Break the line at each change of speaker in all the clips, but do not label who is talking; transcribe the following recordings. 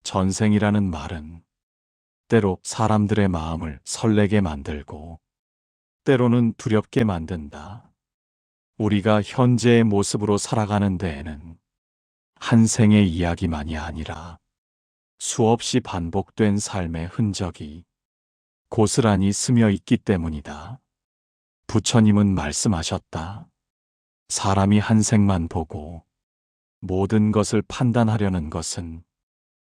전생이라는 말은 때로 사람들의 마음을 설레게 만들고 때로는 두렵게 만든다. 우리가 현재의 모습으로 살아가는 데에는 한 생의 이야기만이 아니라 수없이 반복된 삶의 흔적이 고스란히 스며 있기 때문이다. 부처님은 말씀하셨다. 사람이 한 생만 보고 모든 것을 판단하려는 것은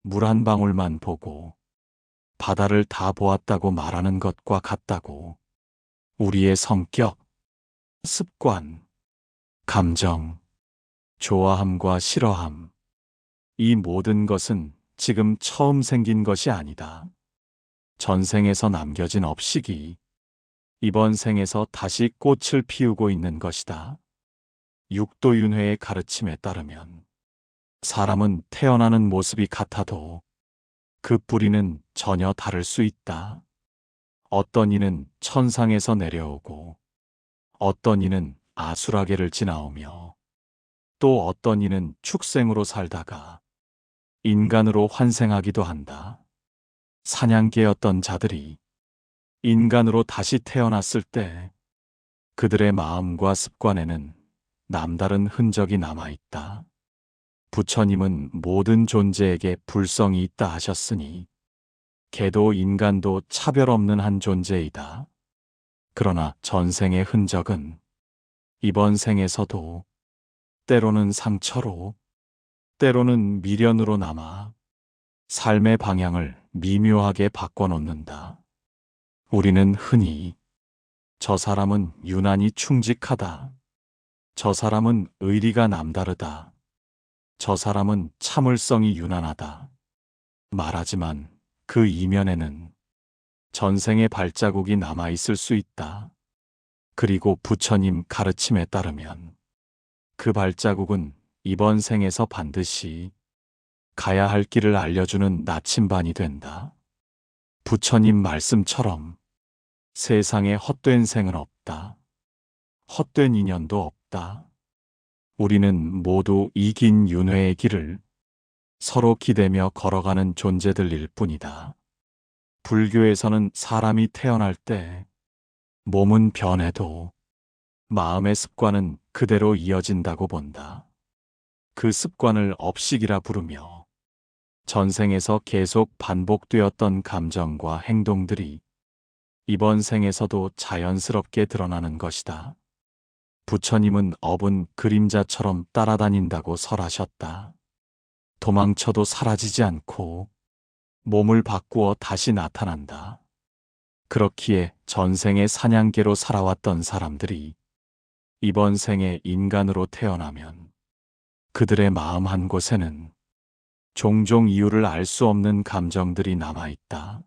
물 한 방울만 보고 바다를 다 보았다고 말하는 것과 같다고. 우리의 성격, 습관, 감정, 좋아함과 싫어함, 이 모든 것은 지금 처음 생긴 것이 아니다. 전생에서 남겨진 업식이 이번 생에서 다시 꽃을 피우고 있는 것이다. 육도윤회의 가르침에 따르면 사람은 태어나는 모습이 같아도 그 뿌리는 전혀 다를 수 있다. 어떤 이는 천상에서 내려오고 어떤 이는 아수라계를 지나오며 또 어떤 이는 축생으로 살다가 인간으로 환생하기도 한다. 사냥개였던 자들이 인간으로 다시 태어났을 때 그들의 마음과 습관에는 남다른 흔적이 남아있다. 부처님은 모든 존재에게 불성이 있다 하셨으니 개도 인간도 차별 없는 한 존재이다. 그러나 전생의 흔적은 이번 생에서도 때로는 상처로, 때로는 미련으로 남아 삶의 방향을 미묘하게 바꿔놓는다. 우리는 흔히 저 사람은 유난히 충직하다. 저 사람은 의리가 남다르다. 저 사람은 참을성이 유난하다. 말하지만 그 이면에는 전생의 발자국이 남아있을 수 있다. 그리고 부처님 가르침에 따르면 그 발자국은 이번 생에서 반드시 가야 할 길을 알려주는 나침반이 된다. 부처님 말씀처럼 세상에 헛된 생은 없다. 헛된 인연도 없다. 우리는 모두 이 긴 윤회의 길을 서로 기대며 걸어가는 존재들일 뿐이다. 불교에서는 사람이 태어날 때 몸은 변해도 마음의 습관은 그대로 이어진다고 본다. 그 습관을 업식이라 부르며 전생에서 계속 반복되었던 감정과 행동들이 이번 생에서도 자연스럽게 드러나는 것이다. 부처님은 업은 그림자처럼 따라다닌다고 설하셨다. 도망쳐도 사라지지 않고 몸을 바꾸어 다시 나타난다. 그렇기에 전생의 사냥개로 살아왔던 사람들이 이번 생에 인간으로 태어나면 그들의 마음 한 곳에는 종종 이유를 알 수 없는 감정들이 남아있다.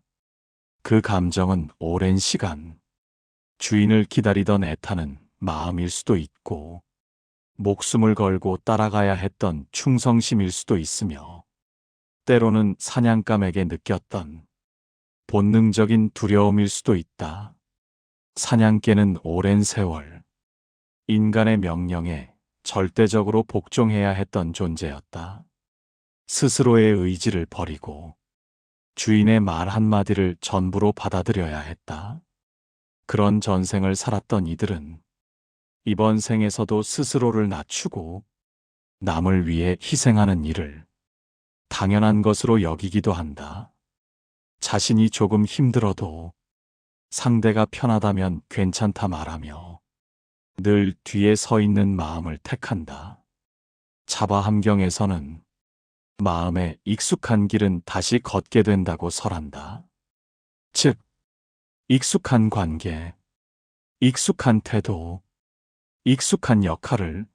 그 감정은 오랜 시간 주인을 기다리던 애타는 마음일 수도 있고 목숨을 걸고 따라가야 했던 충성심일 수도 있으며 때로는 사냥감에게 느꼈던 본능적인 두려움일 수도 있다. 사냥개는 오랜 세월 인간의 명령에 절대적으로 복종해야 했던 존재였다. 스스로의 의지를 버리고 주인의 말 한마디를 전부로 받아들여야 했다. 그런 전생을 살았던 이들은 이번 생에서도 스스로를 낮추고 남을 위해 희생하는 일을 당연한 것으로 여기기도 한다. 자신이 조금 힘들어도 상대가 편하다면 괜찮다 말하며 늘 뒤에 서 있는 마음을 택한다. 차바함경에서는 마음에 익숙한 길은 다시 걷게 된다고 설한다. 즉, 익숙한 관계, 익숙한 태도, 익숙한 역할을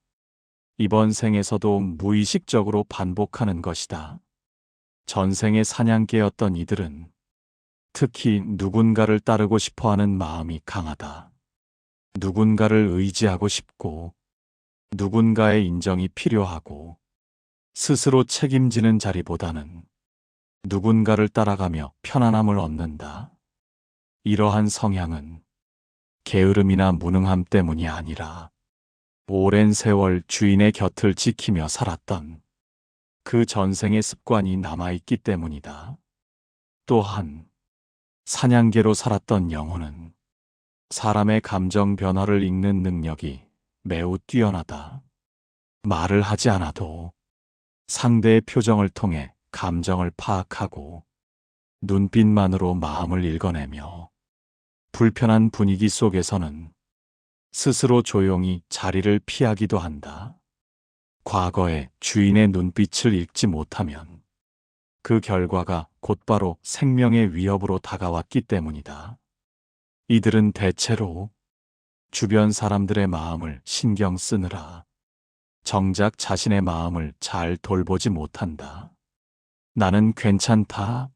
이번 생에서도 무의식적으로 반복하는 것이다. 전생의 사냥개였던 이들은 특히 누군가를 따르고 싶어하는 마음이 강하다. 누군가를 의지하고 싶고 누군가의 인정이 필요하고 스스로 책임지는 자리보다는 누군가를 따라가며 편안함을 얻는다. 이러한 성향은 게으름이나 무능함 때문이 아니라 오랜 세월 주인의 곁을 지키며 살았던 그 전생의 습관이 남아있기 때문이다. 또한 사냥개로 살았던 영혼은 사람의 감정 변화를 읽는 능력이 매우 뛰어나다. 말을 하지 않아도 상대의 표정을 통해 감정을 파악하고 눈빛만으로 마음을 읽어내며 불편한 분위기 속에서는 스스로 조용히 자리를 피하기도 한다. 과거에 주인의 눈빛을 읽지 못하면 그 결과가 곧바로 생명의 위협으로 다가왔기 때문이다. 이들은 대체로 주변 사람들의 마음을 신경 쓰느라 정작 자신의 마음을 잘 돌보지 못한다. 나는 괜찮다.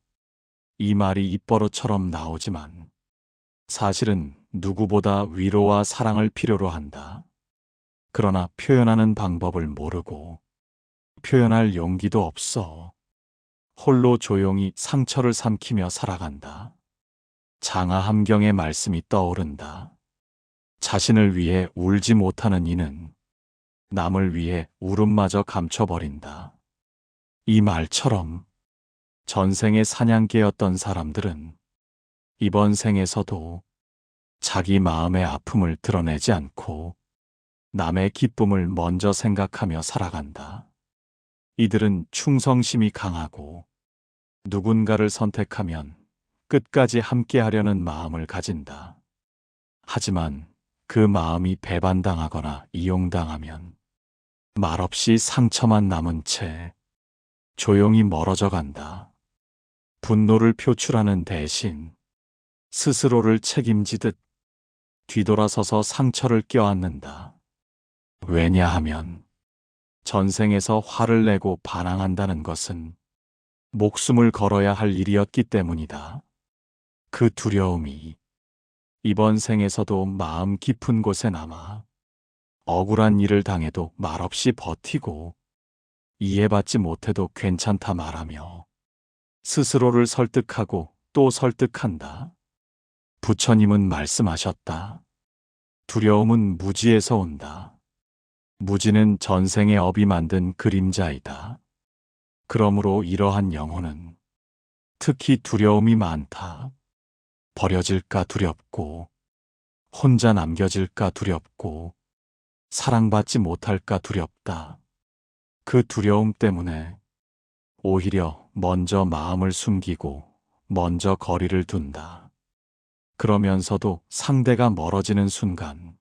이 말이 입버릇처럼 나오지만 사실은 누구보다 위로와 사랑을 필요로 한다. 그러나 표현하는 방법을 모르고 표현할 용기도 없어 홀로 조용히 상처를 삼키며 살아간다. 장하함경의 말씀이 떠오른다. 자신을 위해 울지 못하는 이는 남을 위해 울음마저 감춰버린다. 이 말처럼 전생의 사냥개였던 사람들은 이번 생에서도 자기 마음의 아픔을 드러내지 않고 남의 기쁨을 먼저 생각하며 살아간다. 이들은 충성심이 강하고 누군가를 선택하면 끝까지 함께하려는 마음을 가진다. 하지만 그 마음이 배반당하거나 이용당하면 말없이 상처만 남은 채 조용히 멀어져 간다. 분노를 표출하는 대신 스스로를 책임지듯 뒤돌아서서 상처를 껴안는다. 왜냐하면 전생에서 화를 내고 반항한다는 것은 목숨을 걸어야 할 일이었기 때문이다. 그 두려움이 이번 생에서도 마음 깊은 곳에 남아 억울한 일을 당해도 말없이 버티고 이해받지 못해도 괜찮다 말하며 스스로를 설득하고 또 설득한다. 부처님은 말씀하셨다. 두려움은 무지에서 온다. 무지는 전생의 업이 만든 그림자이다. 그러므로 이러한 영혼은 특히 두려움이 많다. 버려질까 두렵고, 혼자 남겨질까 두렵고, 사랑받지 못할까 두렵다. 그 두려움 때문에 오히려 먼저 마음을 숨기고 먼저 거리를 둔다. 그러면서도 상대가 멀어지는 순간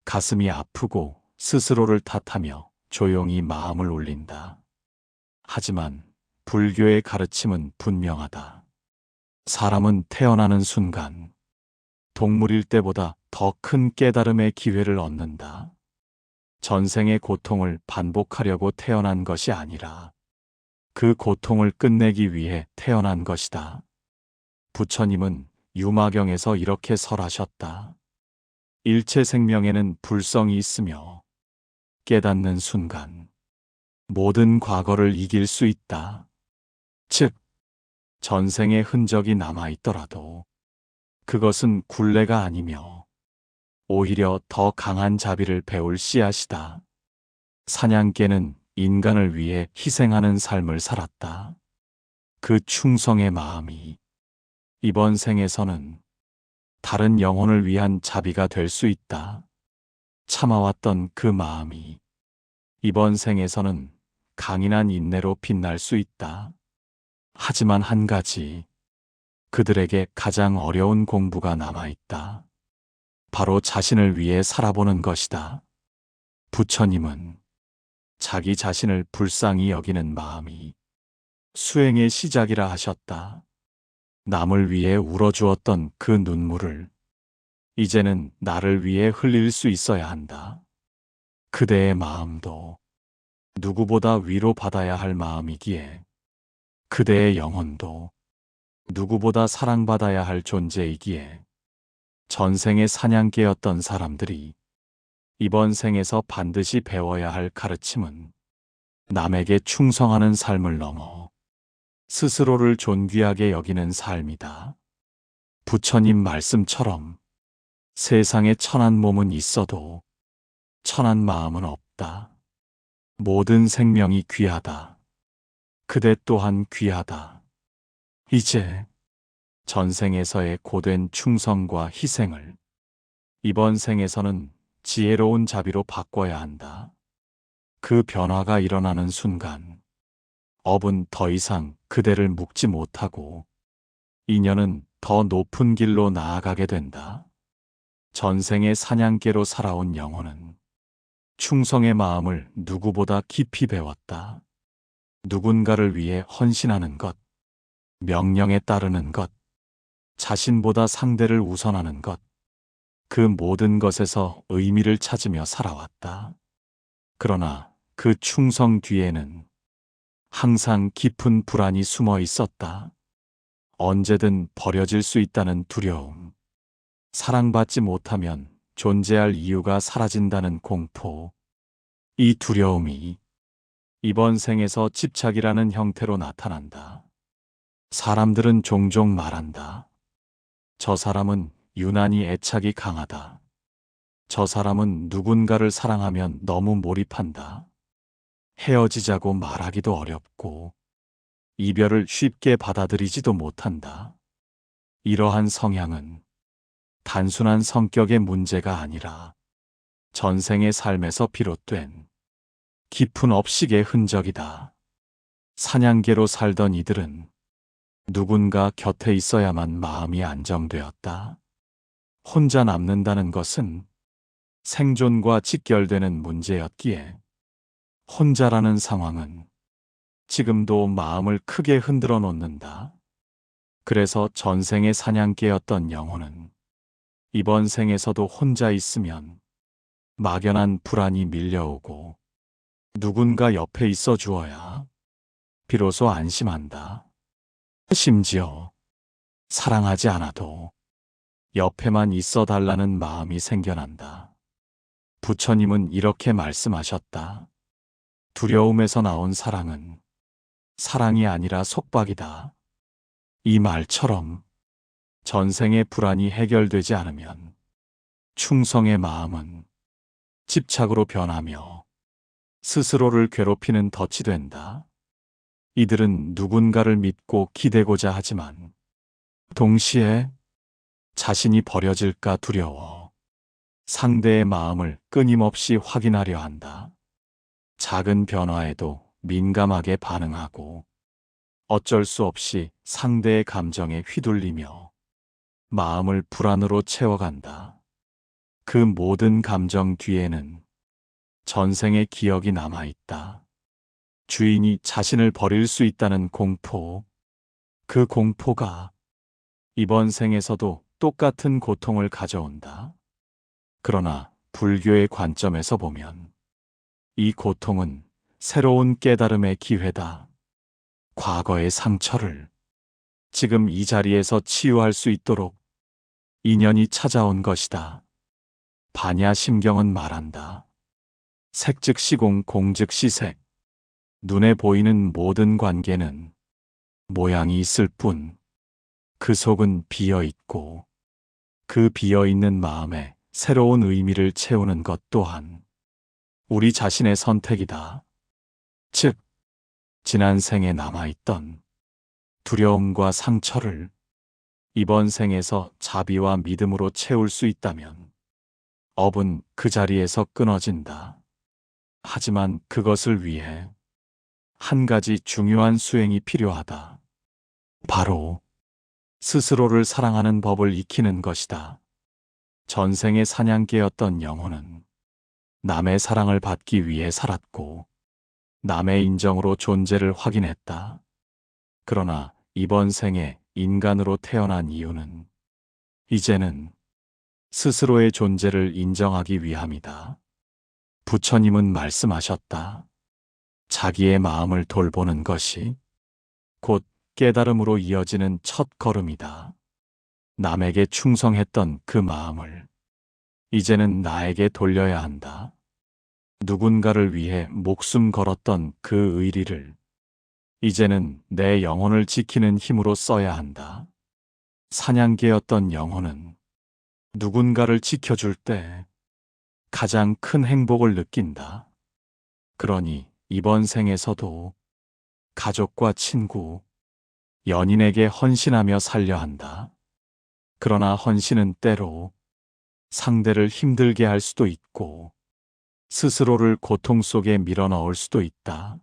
가슴이 아프고 스스로를 탓하며 조용히 마음을 울린다. 하지만 불교의 가르침은 분명하다. 사람은 태어나는 순간 동물일 때보다 더 큰 깨달음의 기회를 얻는다. 전생의 고통을 반복하려고 태어난 것이 아니라 그 고통을 끝내기 위해 태어난 것이다. 부처님은 유마경에서 이렇게 설하셨다. 일체 생명에는 불성이 있으며 깨닫는 순간 모든 과거를 이길 수 있다. 즉, 전생의 흔적이 남아있더라도 그것은 굴레가 아니며 오히려 더 강한 자비를 배울 씨앗이다. 사냥개는 인간을 위해 희생하는 삶을 살았다. 그 충성의 마음이 이번 생에서는 다른 영혼을 위한 자비가 될 수 있다. 참아왔던 그 마음이 이번 생에서는 강인한 인내로 빛날 수 있다. 하지만 한 가지, 그들에게 가장 어려운 공부가 남아있다. 바로 자신을 위해 살아보는 것이다. 부처님은 자기 자신을 불쌍히 여기는 마음이 수행의 시작이라 하셨다. 남을 위해 울어주었던 그 눈물을 이제는 나를 위해 흘릴 수 있어야 한다. 그대의 마음도 누구보다 위로받아야 할 마음이기에 그대의 영혼도 누구보다 사랑받아야 할 존재이기에 전생의 사냥개였던 사람들이 이번 생에서 반드시 배워야 할 가르침은 남에게 충성하는 삶을 넘어 스스로를 존귀하게 여기는 삶이다. 부처님 말씀처럼 세상에 천한 몸은 있어도 천한 마음은 없다. 모든 생명이 귀하다. 그대 또한 귀하다. 이제 전생에서의 고된 충성과 희생을 이번 생에서는 지혜로운 자비로 바꿔야 한다. 그 변화가 일어나는 순간 업은 더 이상 그대를 묶지 못하고 인연은 더 높은 길로 나아가게 된다. 전생의 사냥개로 살아온 영혼은 충성의 마음을 누구보다 깊이 배웠다. 누군가를 위해 헌신하는 것, 명령에 따르는 것, 자신보다 상대를 우선하는 것, 그 모든 것에서 의미를 찾으며 살아왔다. 그러나 그 충성 뒤에는 항상 깊은 불안이 숨어 있었다. 언제든 버려질 수 있다는 두려움, 사랑받지 못하면 존재할 이유가 사라진다는 공포, 이 두려움이 이번 생에서 집착이라는 형태로 나타난다. 사람들은 종종 말한다. 저 사람은 유난히 애착이 강하다. 저 사람은 누군가를 사랑하면 너무 몰입한다. 헤어지자고 말하기도 어렵고 이별을 쉽게 받아들이지도 못한다. 이러한 성향은 단순한 성격의 문제가 아니라 전생의 삶에서 비롯된 깊은 업식의 흔적이다. 사냥개로 살던 이들은 누군가 곁에 있어야만 마음이 안정되었다. 혼자 남는다는 것은 생존과 직결되는 문제였기에 혼자라는 상황은 지금도 마음을 크게 흔들어 놓는다. 그래서 전생의 사냥개였던 영혼은 이번 생에서도 혼자 있으면 막연한 불안이 밀려오고 누군가 옆에 있어 주어야 비로소 안심한다. 심지어 사랑하지 않아도 옆에만 있어 달라는 마음이 생겨난다. 부처님은 이렇게 말씀하셨다. 두려움에서 나온 사랑은 사랑이 아니라 속박이다. 이 말처럼 전생의 불안이 해결되지 않으면 충성의 마음은 집착으로 변하며 스스로를 괴롭히는 덫이 된다. 이들은 누군가를 믿고 기대고자 하지만 동시에 자신이 버려질까 두려워 상대의 마음을 끊임없이 확인하려 한다. 작은 변화에도 민감하게 반응하고 어쩔 수 없이 상대의 감정에 휘둘리며 마음을 불안으로 채워간다. 그 모든 감정 뒤에는 전생의 기억이 남아있다. 주인이 자신을 버릴 수 있다는 공포, 그 공포가 이번 생에서도 똑같은 고통을 가져온다. 그러나 불교의 관점에서 보면 이 고통은 새로운 깨달음의 기회다. 과거의 상처를 지금 이 자리에서 치유할 수 있도록 인연이 찾아온 것이다. 반야심경은 말한다. 색즉 시공, 공즉 시색. 눈에 보이는 모든 관계는 모양이 있을 뿐 그 속은 비어 있고 그 비어 있는 마음에 새로운 의미를 채우는 것 또한 우리 자신의 선택이다. 즉, 지난 생에 남아있던 두려움과 상처를 이번 생에서 자비와 믿음으로 채울 수 있다면 업은 그 자리에서 끊어진다. 하지만 그것을 위해 한 가지 중요한 수행이 필요하다. 바로 스스로를 사랑하는 법을 익히는 것이다. 전생의 사냥개였던 영혼은 남의 사랑을 받기 위해 살았고 남의 인정으로 존재를 확인했다. 그러나 이번 생에 인간으로 태어난 이유는 이제는 스스로의 존재를 인정하기 위함이다. 부처님은 말씀하셨다. 자기의 마음을 돌보는 것이 곧 깨달음으로 이어지는 첫 걸음이다. 남에게 충성했던 그 마음을 이제는 나에게 돌려야 한다. 누군가를 위해 목숨 걸었던 그 의리를 이제는 내 영혼을 지키는 힘으로 써야 한다. 사냥개였던 영혼은 누군가를 지켜줄 때 가장 큰 행복을 느낀다. 그러니 이번 생에서도 가족과 친구, 연인에게 헌신하며 살려 한다. 그러나 헌신은 때로 상대를 힘들게 할 수도 있고 스스로를 고통 속에 밀어넣을 수도 있다.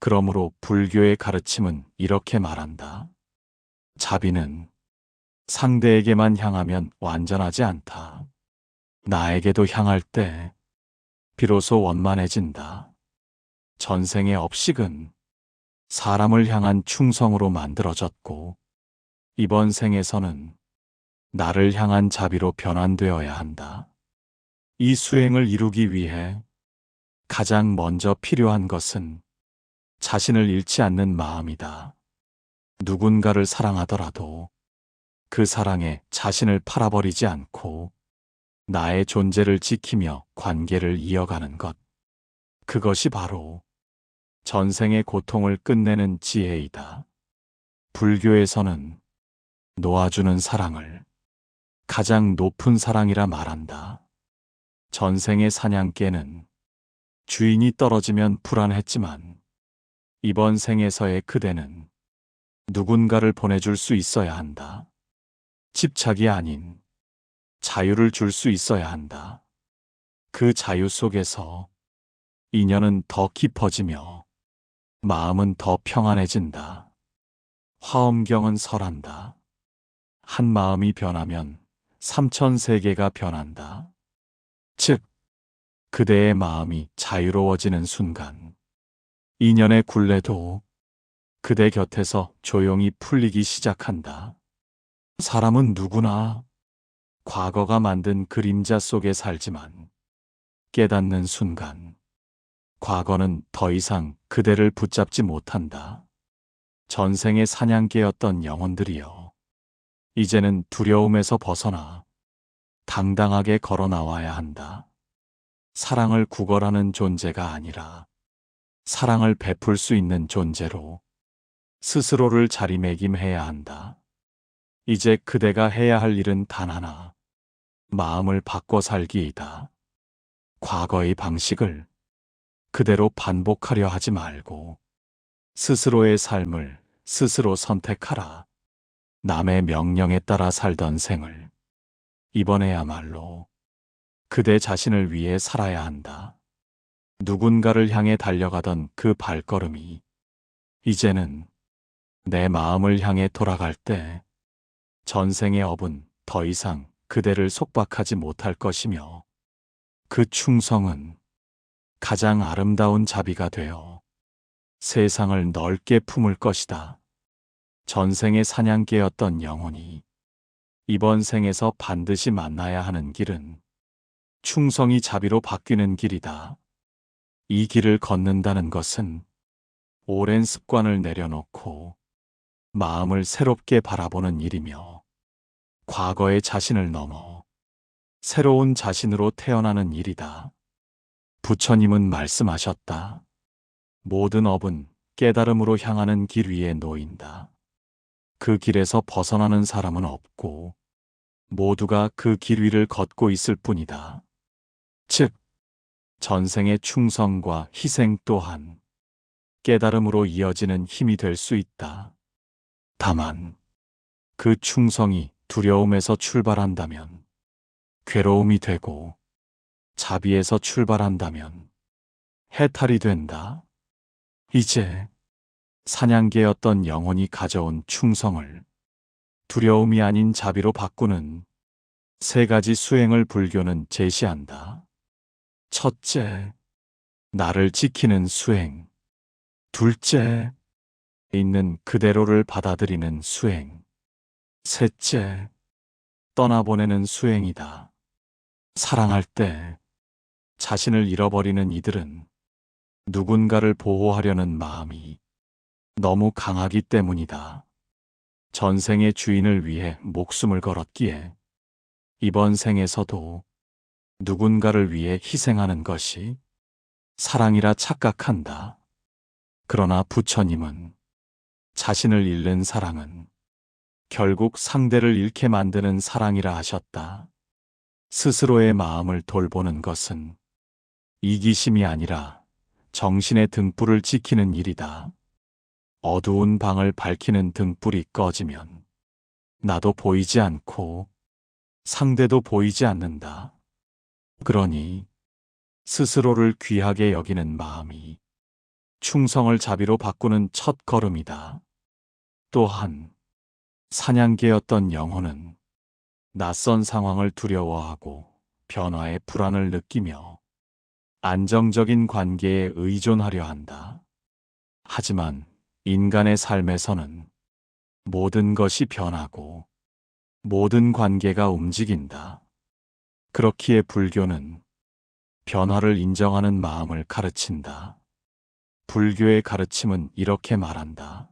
그러므로 불교의 가르침은 이렇게 말한다. 자비는 상대에게만 향하면 완전하지 않다. 나에게도 향할 때 비로소 원만해진다. 전생의 업식은 사람을 향한 충성으로 만들어졌고 이번 생에서는 나를 향한 자비로 변환되어야 한다. 이 수행을 이루기 위해 가장 먼저 필요한 것은 자신을 잃지 않는 마음이다. 누군가를 사랑하더라도 그 사랑에 자신을 팔아버리지 않고 나의 존재를 지키며 관계를 이어가는 것. 그것이 바로 전생의 고통을 끝내는 지혜이다. 불교에서는 놓아주는 사랑을 가장 높은 사랑이라 말한다. 전생의 사냥개는 주인이 떨어지면 불안했지만 이번 생에서의 그대는 누군가를 보내줄 수 있어야 한다. 집착이 아닌 자유를 줄 수 있어야 한다. 그 자유 속에서 인연은 더 깊어지며 마음은 더 평안해진다. 화엄경은 설한다. 한 마음이 변하면 삼천세계가 변한다. 즉, 그대의 마음이 자유로워지는 순간 인연의 굴레도 그대 곁에서 조용히 풀리기 시작한다. 사람은 누구나 과거가 만든 그림자 속에 살지만 깨닫는 순간 과거는 더 이상 그대를 붙잡지 못한다. 전생의 사냥개였던 영혼들이여, 이제는 두려움에서 벗어나 당당하게 걸어 나와야 한다. 사랑을 구걸하는 존재가 아니라 사랑을 베풀 수 있는 존재로 스스로를 자리매김해야 한다. 이제 그대가 해야 할 일은 단 하나, 마음을 바꿔 살기이다. 과거의 방식을 그대로 반복하려 하지 말고 스스로의 삶을 스스로 선택하라. 남의 명령에 따라 살던 생을 이번에야말로 그대 자신을 위해 살아야 한다. 누군가를 향해 달려가던 그 발걸음이 이제는 내 마음을 향해 돌아갈 때 전생의 업은 더 이상 그대를 속박하지 못할 것이며 그 충성은 가장 아름다운 자비가 되어 세상을 넓게 품을 것이다. 전생의 사냥개였던 영혼이 이번 생에서 반드시 만나야 하는 길은 충성이 자비로 바뀌는 길이다. 이 길을 걷는다는 것은 오랜 습관을 내려놓고 마음을 새롭게 바라보는 일이며 과거의 자신을 넘어 새로운 자신으로 태어나는 일이다. 부처님은 말씀하셨다. 모든 업은 깨달음으로 향하는 길 위에 놓인다. 그 길에서 벗어나는 사람은 없고 모두가 그 길 위를 걷고 있을 뿐이다. 즉, 전생의 충성과 희생 또한 깨달음으로 이어지는 힘이 될 수 있다. 다만 그 충성이 두려움에서 출발한다면 괴로움이 되고 자비에서 출발한다면 해탈이 된다. 이제 사냥개였던 영혼이 가져온 충성을 두려움이 아닌 자비로 바꾸는 세 가지 수행을 불교는 제시한다. 첫째, 나를 지키는 수행. 둘째, 있는 그대로를 받아들이는 수행. 셋째, 떠나보내는 수행이다. 사랑할 때 자신을 잃어버리는 이들은 누군가를 보호하려는 마음이 너무 강하기 때문이다. 전생의 주인을 위해 목숨을 걸었기에 이번 생에서도 누군가를 위해 희생하는 것이 사랑이라 착각한다. 그러나 부처님은 자신을 잃는 사랑은 결국 상대를 잃게 만드는 사랑이라 하셨다. 스스로의 마음을 돌보는 것은 이기심이 아니라 정신의 등불을 지키는 일이다. 어두운 방을 밝히는 등불이 꺼지면 나도 보이지 않고 상대도 보이지 않는다. 그러니 스스로를 귀하게 여기는 마음이 충성을 자비로 바꾸는 첫 걸음이다. 또한 사냥개였던 영혼은 낯선 상황을 두려워하고 변화의 불안을 느끼며 안정적인 관계에 의존하려 한다. 하지만 인간의 삶에서는 모든 것이 변하고 모든 관계가 움직인다. 그렇기에 불교는 변화를 인정하는 마음을 가르친다. 불교의 가르침은 이렇게 말한다.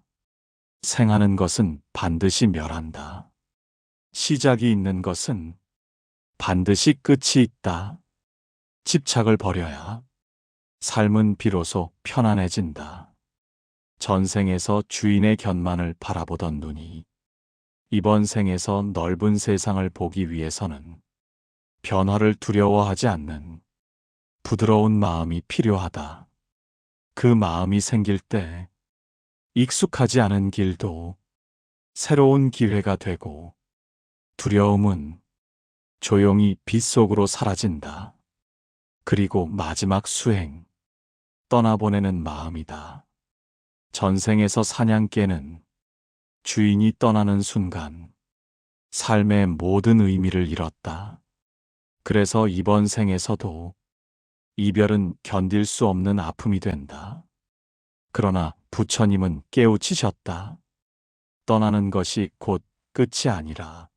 생하는 것은 반드시 멸한다. 시작이 있는 것은 반드시 끝이 있다. 집착을 버려야 삶은 비로소 편안해진다. 전생에서 주인의 견만을 바라보던 눈이 이번 생에서 넓은 세상을 보기 위해서는 변화를 두려워하지 않는 부드러운 마음이 필요하다. 그 마음이 생길 때 익숙하지 않은 길도 새로운 기회가 되고 두려움은 조용히 빛 속으로 사라진다. 그리고 마지막 수행, 떠나보내는 마음이다. 전생에서 사냥개는 주인이 떠나는 순간 삶의 모든 의미를 잃었다. 그래서 이번 생에서도 이별은 견딜 수 없는 아픔이 된다. 그러나 부처님은 깨우치셨다. 떠나는 것이 곧 끝이 아니라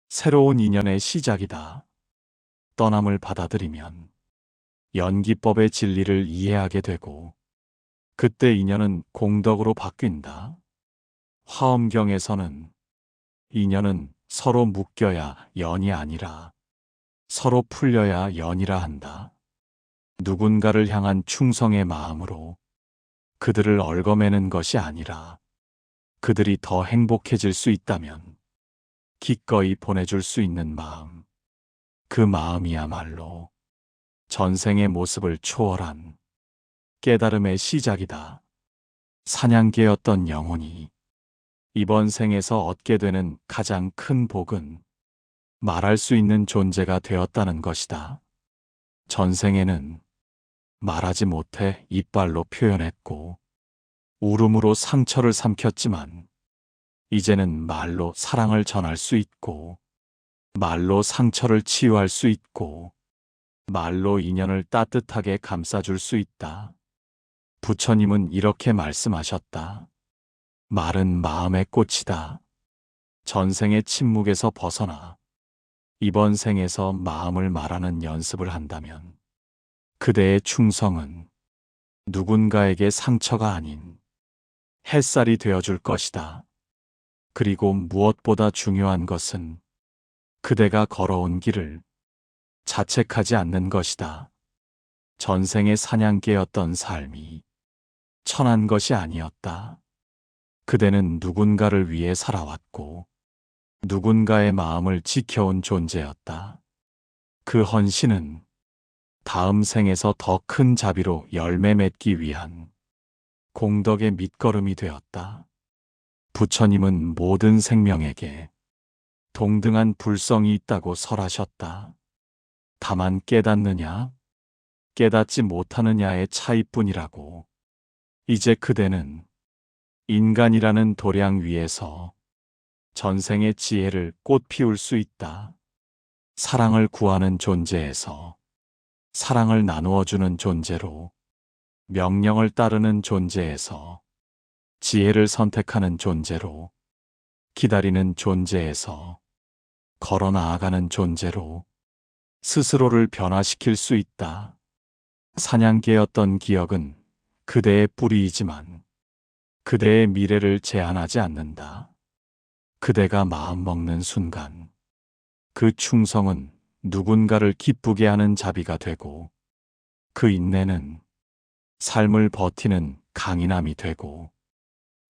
새로운 인연의 시작이다. 떠남을 받아들이면 연기법의 진리를 이해하게 되고 그때 인연은 공덕으로 바뀐다. 화엄경에서는 인연은 서로 묶여야 연이 아니라 서로 풀려야 연이라 한다. 누군가를 향한 충성의 마음으로 그들을 얽어매는 것이 아니라 그들이 더 행복해질 수 있다면 기꺼이 보내줄 수 있는 마음, 그 마음이야말로 전생의 모습을 초월한 깨달음의 시작이다. 사냥개였던 영혼이 이번 생에서 얻게 되는 가장 큰 복은 말할 수 있는 존재가 되었다는 것이다. 전생에는 말하지 못해 이빨로 표현했고 울음으로 상처를 삼켰지만 이제는 말로 사랑을 전할 수 있고 말로 상처를 치유할 수 있고 말로 인연을 따뜻하게 감싸줄 수 있다. 부처님은 이렇게 말씀하셨다. 말은 마음의 꽃이다. 전생의 침묵에서 벗어나 이번 생에서 마음을 말하는 연습을 한다면 그대의 충성은 누군가에게 상처가 아닌 햇살이 되어줄 것이다. 그리고 무엇보다 중요한 것은 그대가 걸어온 길을 자책하지 않는 것이다. 전생의 사냥개였던 삶이 천한 것이 아니었다. 그대는 누군가를 위해 살아왔고 누군가의 마음을 지켜온 존재였다. 그 헌신은 다음 생에서 더 큰 자비로 열매 맺기 위한 공덕의 밑거름이 되었다. 부처님은 모든 생명에게 동등한 불성이 있다고 설하셨다. 다만 깨닫느냐, 깨닫지 못하느냐의 차이뿐이라고. 이제 그대는 인간이라는 도량 위에서 전생의 지혜를 꽃 피울 수 있다. 사랑을 구하는 존재에서 사랑을 나누어주는 존재로, 명령을 따르는 존재에서 지혜를 선택하는 존재로, 기다리는 존재에서 걸어 나아가는 존재로 스스로를 변화시킬 수 있다. 사냥개였던 기억은 그대의 뿌리이지만 그대의 미래를 제한하지 않는다. 그대가 마음먹는 순간 그 충성은 누군가를 기쁘게 하는 자비가 되고 그 인내는 삶을 버티는 강인함이 되고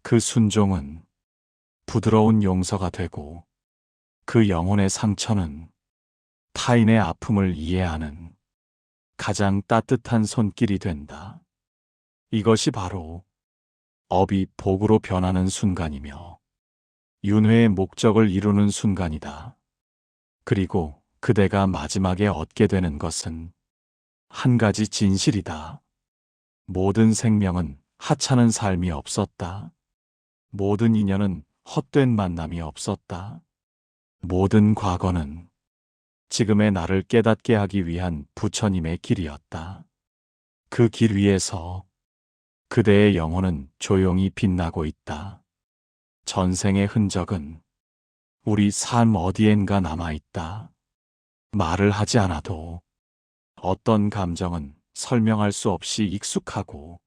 그 순종은 부드러운 용서가 되고 그 영혼의 상처는 타인의 아픔을 이해하는 가장 따뜻한 손길이 된다. 이것이 바로 업이 복으로 변하는 순간이며 윤회의 목적을 이루는 순간이다. 그리고 그대가 마지막에 얻게 되는 것은 한 가지 진실이다. 모든 생명은 하찮은 삶이 없었다. 모든 인연은 헛된 만남이 없었다. 모든 과거는 지금의 나를 깨닫게 하기 위한 부처님의 길이었다. 그 길 위에서 그대의 영혼은 조용히 빛나고 있다. 전생의 흔적은 우리 삶 어디엔가 남아있다. 말을 하지 않아도 어떤 감정은 설명할 수 없이 익숙하고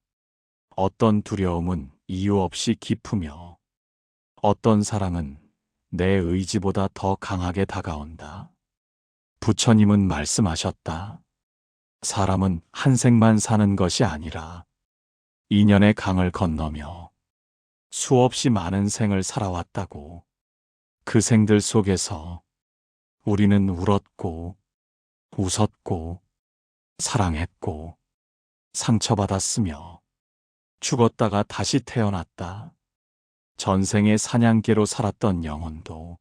어떤 두려움은 이유 없이 깊으며 어떤 사랑은 내 의지보다 더 강하게 다가온다. 부처님은 말씀하셨다. 사람은 한 생만 사는 것이 아니라 인연의 강을 건너며 수없이 많은 생을 살아왔다고. 그 생들 속에서 우리는 울었고, 웃었고, 사랑했고, 상처받았으며, 죽었다가 다시 태어났다. 전생의 사냥개로 살았던 영혼도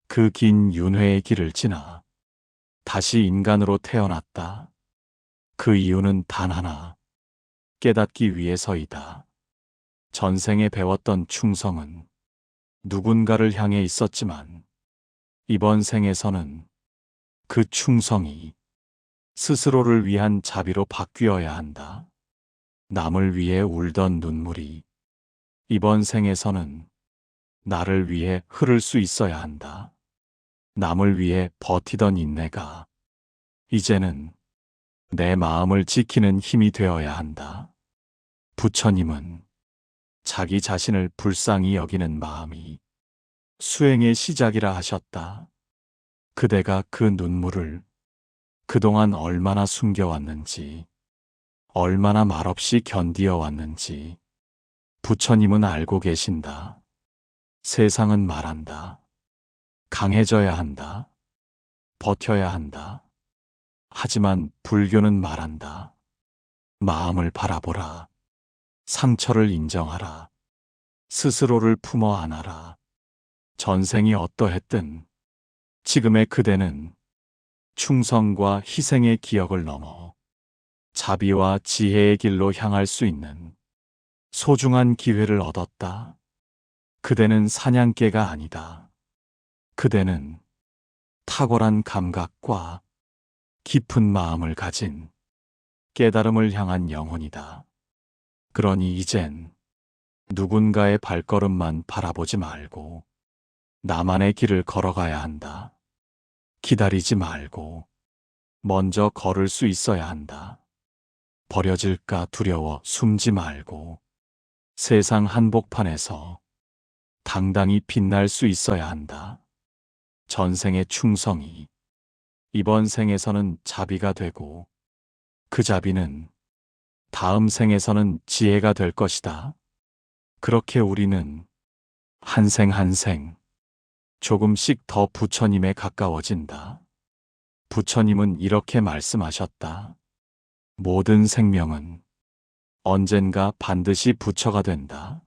그 긴 윤회의 길을 지나 다시 인간으로 태어났다. 그 이유는 단 하나, 깨닫기 위해서이다. 전생에 배웠던 충성은 누군가를 향해 있었지만 이번 생에서는 그 충성이 스스로를 위한 자비로 바뀌어야 한다. 남을 위해 울던 눈물이 이번 생에서는 나를 위해 흐를 수 있어야 한다. 남을 위해 버티던 인내가 이제는 내 마음을 지키는 힘이 되어야 한다. 부처님은 자기 자신을 불쌍히 여기는 마음이 수행의 시작이라 하셨다. 그대가 그 눈물을 그동안 얼마나 숨겨왔는지, 얼마나 말없이 견디어 왔는지 부처님은 알고 계신다. 세상은 말한다. 강해져야 한다. 버텨야 한다. 하지만 불교는 말한다. 마음을 바라보라. 상처를 인정하라. 스스로를 품어 안아라. 전생이 어떠했든 지금의 그대는 충성과 희생의 기억을 넘어 자비와 지혜의 길로 향할 수 있는 소중한 기회를 얻었다. 그대는 사냥개가 아니다. 그대는 탁월한 감각과 깊은 마음을 가진 깨달음을 향한 영혼이다. 그러니 이젠 누군가의 발걸음만 바라보지 말고 나만의 길을 걸어가야 한다. 기다리지 말고 먼저 걸을 수 있어야 한다. 버려질까 두려워 숨지 말고 세상 한복판에서 당당히 빛날 수 있어야 한다. 전생의 충성이 이번 생에서는 자비가 되고 그 자비는 다음 생에서는 지혜가 될 것이다. 그렇게 우리는 한 생 한 생 조금씩 더 부처님에 가까워진다. 부처님은 이렇게 말씀하셨다. 모든 생명은 언젠가 반드시 부처가 된다.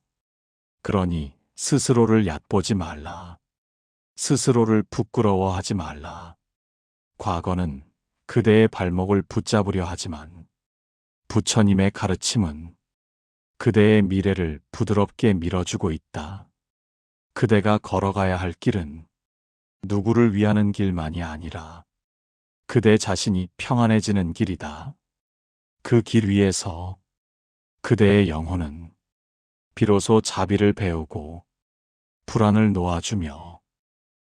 그러니 스스로를 얕보지 말라. 스스로를 부끄러워하지 말라. 과거는 그대의 발목을 붙잡으려 하지만 부처님의 가르침은 그대의 미래를 부드럽게 밀어주고 있다. 그대가 걸어가야 할 길은 누구를 위하는 길만이 아니라 그대 자신이 평안해지는 길이다. 그 길 위에서 그대의 영혼은 비로소 자비를 배우고 불안을 놓아주며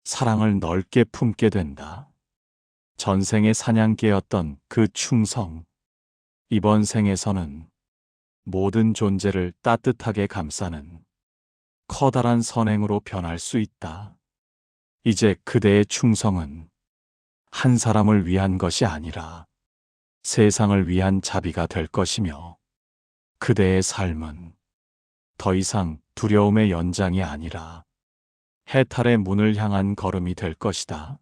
사랑을 넓게 품게 된다. 전생의 사냥개였던 그 충성, 이번 생에서는 모든 존재를 따뜻하게 감싸는 커다란 선행으로 변할 수 있다. 이제 그대의 충성은 한 사람을 위한 것이 아니라 세상을 위한 자비가 될 것이며 그대의 삶은 더 이상 두려움의 연장이 아니라 해탈의 문을 향한 걸음이 될 것이다.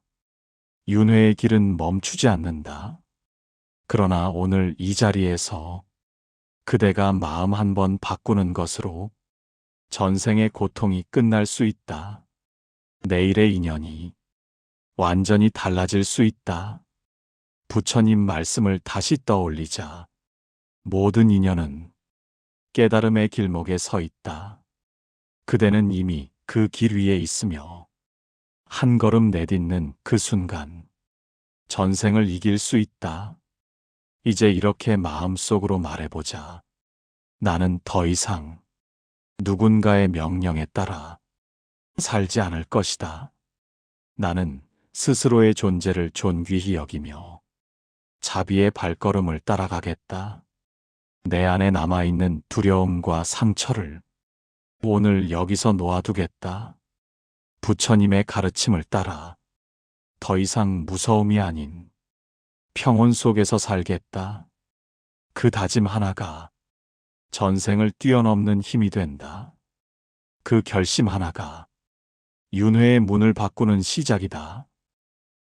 윤회의 길은 멈추지 않는다. 그러나 오늘 이 자리에서 그대가 마음 한번 바꾸는 것으로 전생의 고통이 끝날 수 있다. 내일의 인연이 완전히 달라질 수 있다. 부처님 말씀을 다시 떠올리자 모든 인연은 깨달음의 길목에 서 있다. 그대는 이미 그 길 위에 있으며 한 걸음 내딛는 그 순간 전생을 이길 수 있다. 이제 이렇게 마음속으로 말해보자. 나는 더 이상 누군가의 명령에 따라 살지 않을 것이다. 나는 스스로의 존재를 존귀히 여기며 자비의 발걸음을 따라가겠다. 내 안에 남아있는 두려움과 상처를 오늘 여기서 놓아두겠다. 부처님의 가르침을 따라 더 이상 무서움이 아닌 평온 속에서 살겠다. 그 다짐 하나가 전생을 뛰어넘는 힘이 된다. 그 결심 하나가 윤회의 문을 바꾸는 시작이다.